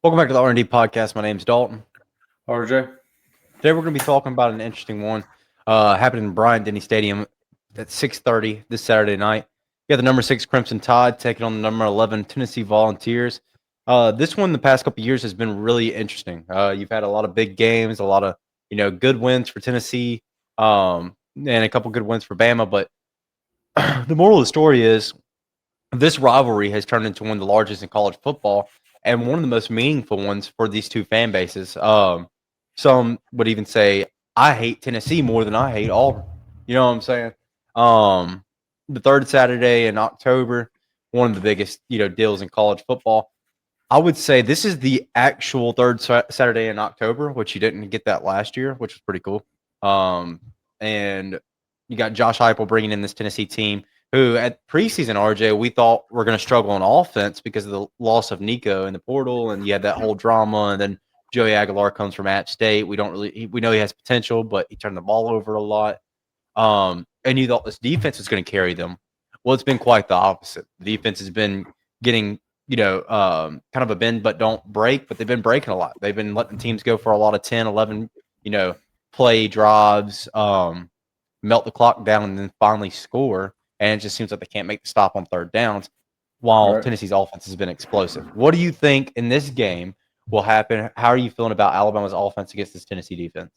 Welcome back to the R&D podcast. My name's Dalton. RJ. Today we're going to be talking about an interesting one happening in Bryant-Denny Stadium at 6:30 this Saturday night. You got the number 6 Crimson Tide taking on the number 11 Tennessee Volunteers. This one the past couple of years has been really interesting. You've had a lot of big games, a lot of good wins for Tennessee, and a couple good wins for Bama. But the moral of the story is this rivalry has turned into one of the largest in college football and one of the most meaningful ones for these two fan bases. Some would even say, I hate Tennessee more than I hate Auburn. You know what I'm saying? Um, the third Saturday in October, one of the biggest deals in college football. I would say this is the actual third Saturday in October, which you didn't get that last year, which was pretty cool. And you got Josh Heupel bringing in this Tennessee team who at preseason, RJ, we thought were going to struggle on offense because of the loss of Nico in the portal, and you had that whole drama. And then Joey Aguilar comes from App State. We know he has potential, but he turned the ball over a lot. And you thought this defense was going to carry them. Well, it's been quite the opposite. The defense has been getting kind of a bend but don't break, but they've been breaking a lot. They've been letting teams go for a lot of 10, 11, play drives, melt the clock down, and then finally score. And it just seems like they can't make the stop on third downs while Right. Tennessee's offense has been explosive. What do you think in this game will happen? How are you feeling about Alabama's offense against this Tennessee defense?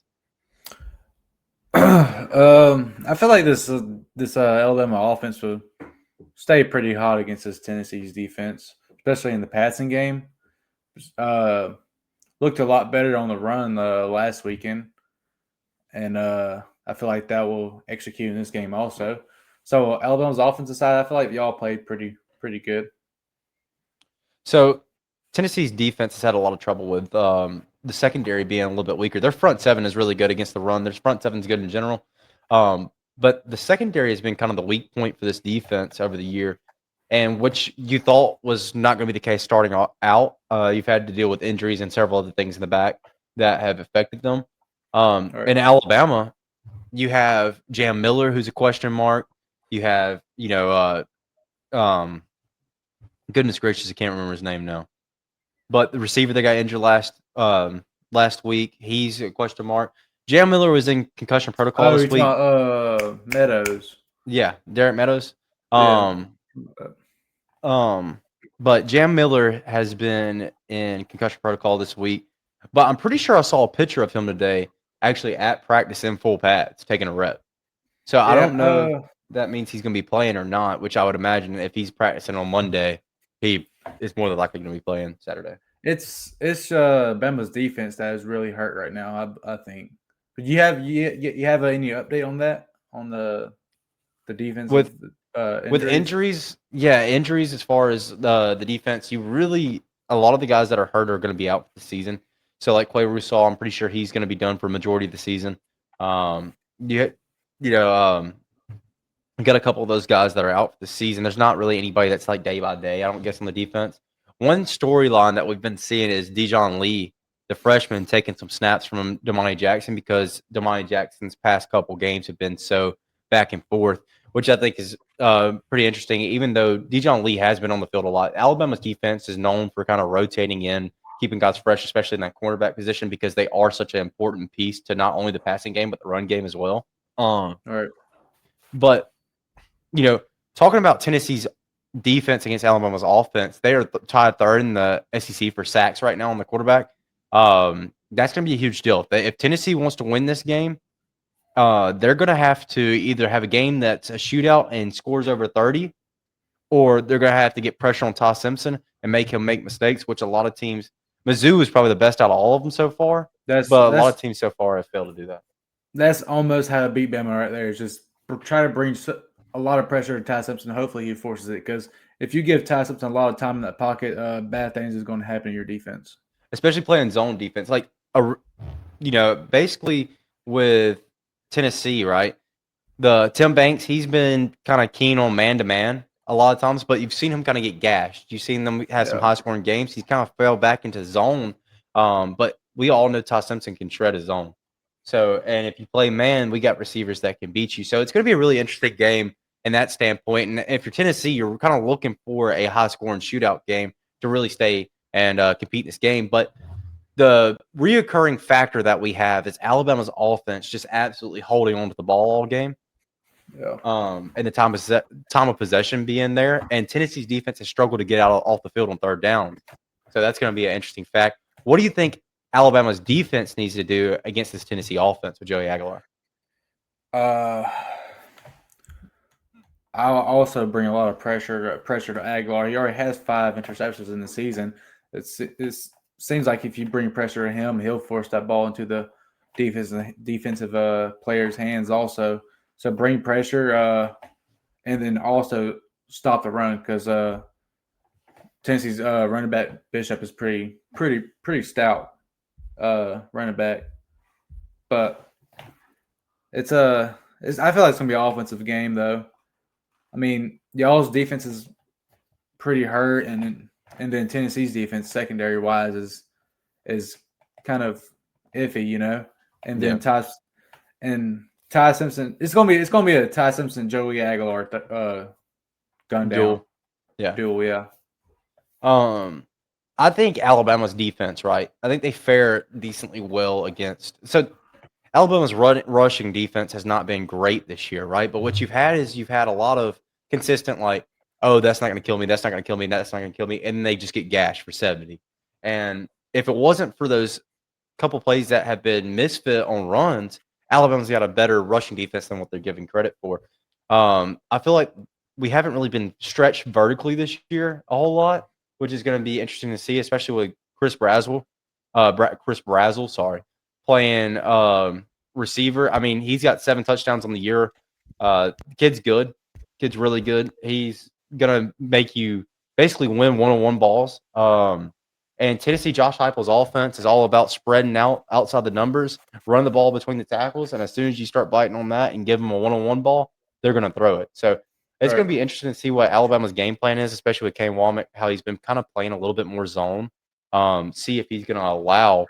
I feel like this Alabama offense will stay pretty hot against this Tennessee's defense, especially in the passing game. Uh, Looked a lot better on the run last weekend, and I feel like that will execute in this game also. So Alabama's offensive side, I feel like y'all played pretty good. So Tennessee's defense has had a lot of trouble with the secondary being a little bit weaker. Their front seven is really good against the run. Their front seven is good in general. But the secondary has been kind of the weak point for this defense over the year, and which you thought was not going to be the case starting out. You've had to deal with injuries and several other things in the back that have affected them. All right. In Alabama, you have Jam Miller, who's a question mark. You have, goodness gracious, I can't remember his name now. But the receiver that got injured last week, he's a question mark. Jam Miller was in concussion protocol Oh, you're this talking week. about Meadows. Yeah, Derek Meadows. Yeah. Um, um, but Jam Miller has been in concussion protocol this week. But I'm pretty sure I saw a picture of him today, actually at practice in full pads, taking a rep. So I Yeah. don't know if that means he's going to be playing or not. Which I would imagine if he's practicing on Monday, he is more than likely going to be playing Saturday. It's Bama's defense that is really hurt right now. I think. But you have any update on that on the defensive With With injuries? injuries, yeah, injuries as far as the defense, you really a lot of the guys that are hurt are going to be out for the season. So like Clay Rusall, I'm pretty sure he's going to be done for a majority of the season. You you know you got a couple of those guys that are out for the season. There's not really anybody that's like day by day. I don't guess on the defense. One storyline that we've been seeing is Dijon Lee, the freshman, taking some snaps from Damani Jackson because Damani Jackson's past couple games have been so back and forth, which I think is pretty interesting. Even though Dijon Lee has been on the field a lot, Alabama's defense is known for kind of rotating in, keeping guys fresh, especially in that cornerback position, because they are such an important piece to not only the passing game but the run game as well. All right. But you know, talking about Tennessee's defense against Alabama's offense, they are tied third in the SEC for sacks right now on the quarterback. That's going to be a huge deal. If Tennessee wants to win this game, they're going to have to either have a game that's a shootout and scores over 30, or they're going to have to get pressure on Ty Simpson and make him make mistakes, which a lot of teams, Mizzou is probably the best out of all of them so far, That's but a lot of that's teams so far have failed to do that. that's almost how to beat Bama right there. Is just try to bring a lot of pressure to Ty Simpson. Hopefully he forces it because if you give Ty Simpson a lot of time in that pocket, bad things is going to happen in your defense. Especially playing zone defense. Like, basically with Tennessee, right? The Tim Banks, he's been kind of keen on man to man a lot of times, but you've seen him kind of get gashed. You've seen them have some Yeah. high scoring games. He's kind of fell back into zone. But we all know Ty Simpson can shred his zone. So, and if you play man, we got receivers that can beat you. So it's going to be a really interesting game in that standpoint. And if you're Tennessee, you're kind of looking for a high scoring shootout game to really stay and compete in this game. But the reoccurring factor that we have is Alabama's offense just absolutely holding on to the ball all game. Yeah. And the time of possession being there, and Tennessee's defense has struggled to get off the field on third down. So that's going to be an interesting fact. What do you think Alabama's defense needs to do against this Tennessee offense with Joey Aguilar? I'll also bring a lot of pressure to Aguilar. He already has 5 interceptions in the season. It seems like if you bring pressure to him, he'll force that ball into the defensive players' hands also. So bring pressure and then also stop the run because Tennessee's running back Bishop is pretty stout running back. But I feel like it's gonna be an offensive game though. I mean, y'all's defense is pretty hurt, and then Tennessee's defense, secondary wise, is kind of iffy, you know. And then Ty Simpson, it's gonna be a Ty Simpson Joey Aguilar gun down duel, yeah. I think Alabama's defense, right? I think they fare decently well against. So Alabama's rushing defense has not been great this year, right? But what you've had is you've had a lot of consistent, like, oh, that's not going to kill me, that's not going to kill me, that's not going to kill me, and then they just get gashed for 70. And if it wasn't for those couple plays that have been misfit on runs, Alabama's got a better rushing defense than what they're giving credit for. I feel like we haven't really been stretched vertically this year a whole lot, which is going to be interesting to see, especially with Chris Brazzell, playing receiver. I mean, he's got 7 touchdowns on the year. Kid's good. Kid's really good. He's going to make you basically win one-on-one balls. And Tennessee, Josh Heupel's offense is all about spreading out outside the numbers, run the ball between the tackles, and as soon as you start biting on that and give them a one-on-one ball, they're going to throw it. So it's going to be interesting to see what Alabama's game plan is, especially with Kane Wommack, how he's been kind of playing a little bit more zone. See if he's going to allow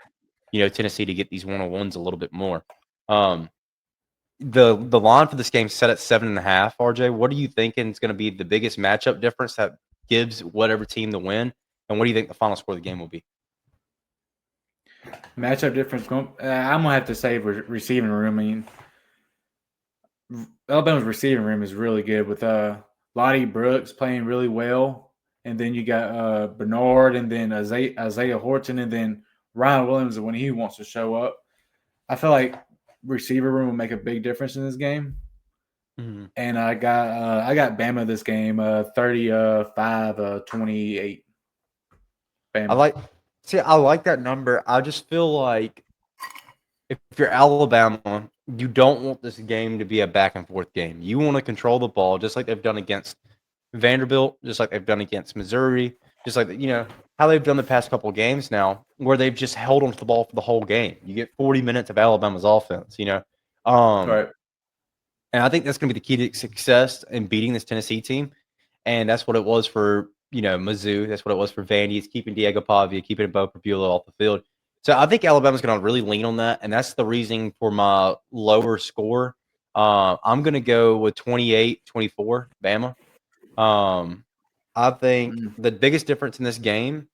Tennessee to get these one-on-ones a little bit more. The line for this game set at 7.5. RJ, what are you thinking is going to be the biggest matchup difference that gives whatever team the win? And what do you think the final score of the game will be? Matchup difference. I'm gonna have to say receiving room. I mean, Alabama's receiving room is really good with Lottie Brooks playing really well, and then you got Bernard, and then Isaiah Horton, and then Ryan Williams when he wants to show up. I feel like receiver room will make a big difference in this game. Mm-hmm. And I got Bama this game 35-28. Bama. I like that number. I just feel like if you're Alabama, you don't want this game to be a back and forth game. You want to control the ball just like they've done against Vanderbilt, just like they've done against Missouri, just like how they've done the past couple of games now, where they've just held onto the ball for the whole game. You get 40 minutes of Alabama's offense, Right. And I think that's going to be the key to success in beating this Tennessee team. And that's what it was for, Mizzou. That's what it was for Vandy. It's keeping Diego Pavia, keeping Bo Prabula off the field. So I think Alabama's going to really lean on that. And that's the reason for my lower score. I'm going to go with 28-24, Bama. I think the biggest difference in this game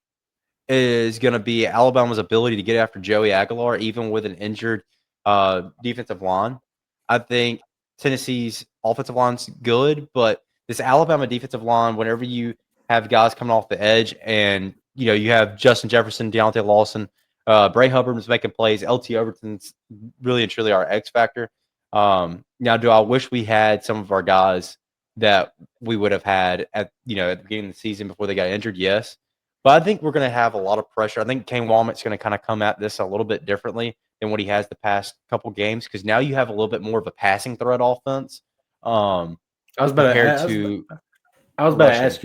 is going to be Alabama's ability to get after Joey Aguilar, even with an injured defensive line. I think Tennessee's offensive line's good, but this Alabama defensive line, whenever you have guys coming off the edge and, you have Justin Jefferson, Deontay Lawson, Bray Hubbard's making plays, LT Overton's really and truly our X factor. Now, do I wish we had some of our guys that we would have had at the beginning of the season before they got injured? Yes. But I think we're going to have a lot of pressure. I think Kane Wommack's going to kind of come at this a little bit differently than what he has the past couple games, because now you have a little bit more of a passing threat offense. I was about to ask you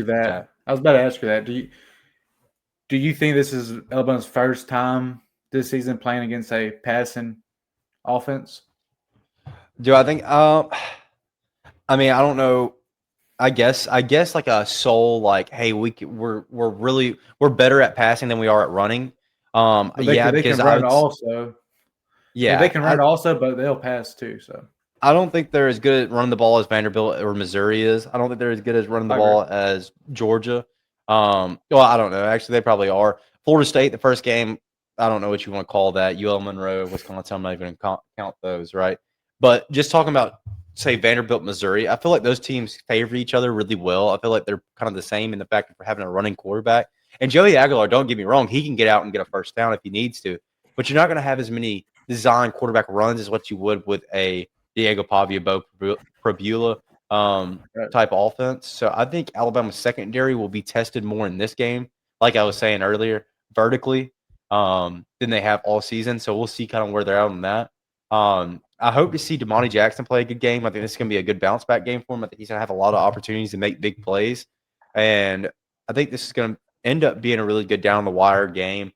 that. Do you think this is Alabama's first time this season playing against a passing offense? Do I think? I mean, I don't know. I guess like a soul, like, hey, we're better at passing than we are at running. They can run also. Yeah, they can run also, but they'll pass too. So I don't think they're as good at running the ball as Vanderbilt or Missouri is. I don't think they're as good as running the ball as Georgia. Well, I don't know. Actually, they probably are. Florida State, the first game, I don't know what you want to call that. UL Monroe, Wisconsin, I'm not even going to count those, right? But just talking about, say, Vanderbilt, Missouri, I feel like those teams favor each other really well. I feel like they're kind of the same in the fact that we're having a running quarterback. And Joey Aguilar, don't get me wrong, he can get out and get a first down if he needs to. But you're not going to have as many design quarterback runs as what you would with a Diego Pavia, Bo Prabula type offense. So I think Alabama's secondary will be tested more in this game, like I was saying earlier, vertically than they have all season. So we'll see kind of where they're at on that. I hope to see Damani Jackson play a good game. I think this is going to be a good bounce back game for him. I think he's going to have a lot of opportunities to make big plays. And I think this is going to end up being a really good down the wire game.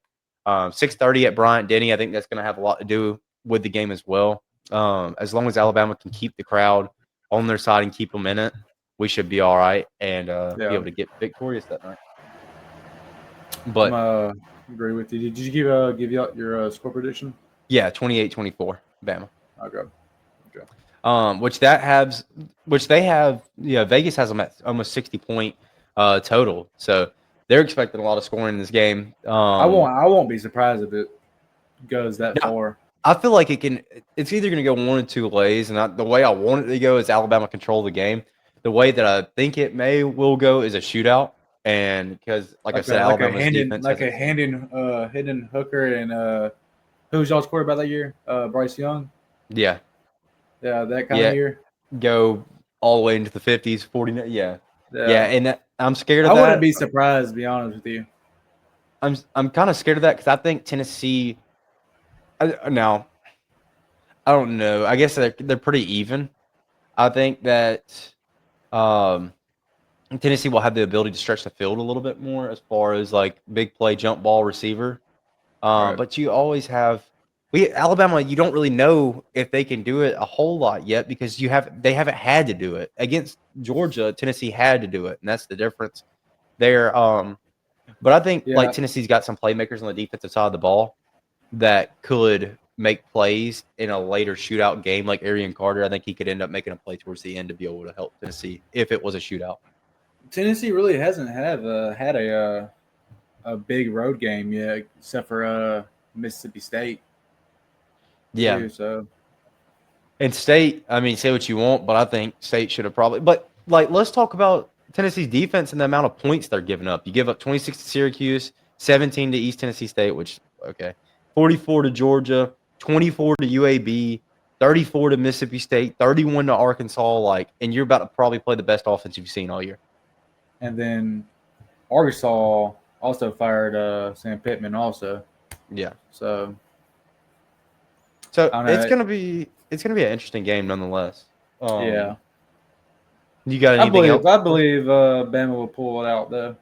6:30 at Bryant-Denny. I think that's going to have a lot to do with the game as well. As long as Alabama can keep the crowd on their side and keep them in it, we should be all right and be able to get victorious that night. But I agree with you. Did you give out your score prediction? Yeah, 28-24, Bama. Okay. Which they have. Yeah, Vegas has them at almost 60-point total. So they're expecting a lot of scoring in this game. I won't be surprised if it goes that far. I feel like it's either going to go one or two ways, and the way I want it to go is Alabama control the game. The way that I think it will go is a shootout, and because I said, Alabama's defense a Hendon Hooker and who's y'all's quarterback that year? Bryce Young. Yeah, that kind of year. Go all the way into the 50s, 49. Yeah, and I'm scared of that. I wouldn't be surprised, to be honest with you. I'm kind of scared of that because I think Tennessee. Now, I don't know. I guess they're pretty even. I think that Tennessee will have the ability to stretch the field a little bit more as far as like big play, jump ball, receiver. Right. But you always have Alabama. You don't really know if they can do it a whole lot yet because they haven't had to do it against Georgia. Tennessee had to do it, and that's the difference there. But I think like Tennessee's got some playmakers on the defensive side of the ball that could make plays in a later shootout game, like Arian Carter. I think he could end up making a play towards the end to be able to help Tennessee if it was a shootout. Tennessee really hasn't had a big road game yet, except for Mississippi State. Yeah. Too, so. And State, I mean, say what you want, but I think State should have probably. But like, let's talk about Tennessee's defense and the amount of points they're giving up. You give up 26 to Syracuse, 17 to East Tennessee State, which 44 to Georgia, 24 to UAB, 34 to Mississippi State, 31 to Arkansas. And you're about to probably play the best offense you've seen all year. And then Arkansas also fired Sam Pittman also. Yeah. So it's gonna be an interesting game nonetheless. Yeah. You got anything else? I believe Bama will pull it out though,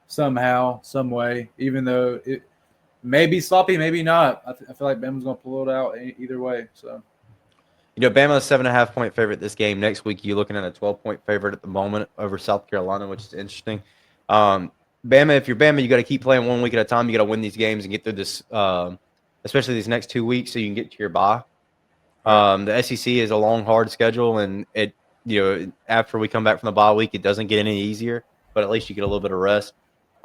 somehow, some way. Even though it may be sloppy, maybe not. I feel like Bama's gonna pull it out either way. So. Bama's 7.5-point favorite this game. Next week, you're looking at a 12-point favorite at the moment over South Carolina, which is interesting. Bama, if you're Bama, you got to keep playing 1 week at a time. You got to win these games and get through this, especially these next 2 weeks, so you can get to your bye. The SEC is a long, hard schedule, and after we come back from the bye week, it doesn't get any easier. But at least you get a little bit of rest.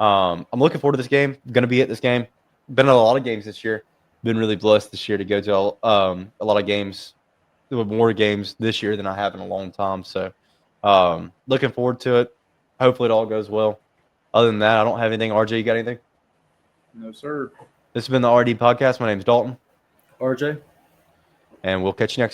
I'm looking forward to this game. Going to be at this game. Been at a lot of games this year. Been really blessed this year to go to a lot of games. More games this year than I have in a long time. So looking forward to it. Hopefully it all goes well. Other than that, I don't have anything. RJ, you got anything? No, sir. This has been the RD Podcast. My name is Dalton. RJ. And we'll catch you next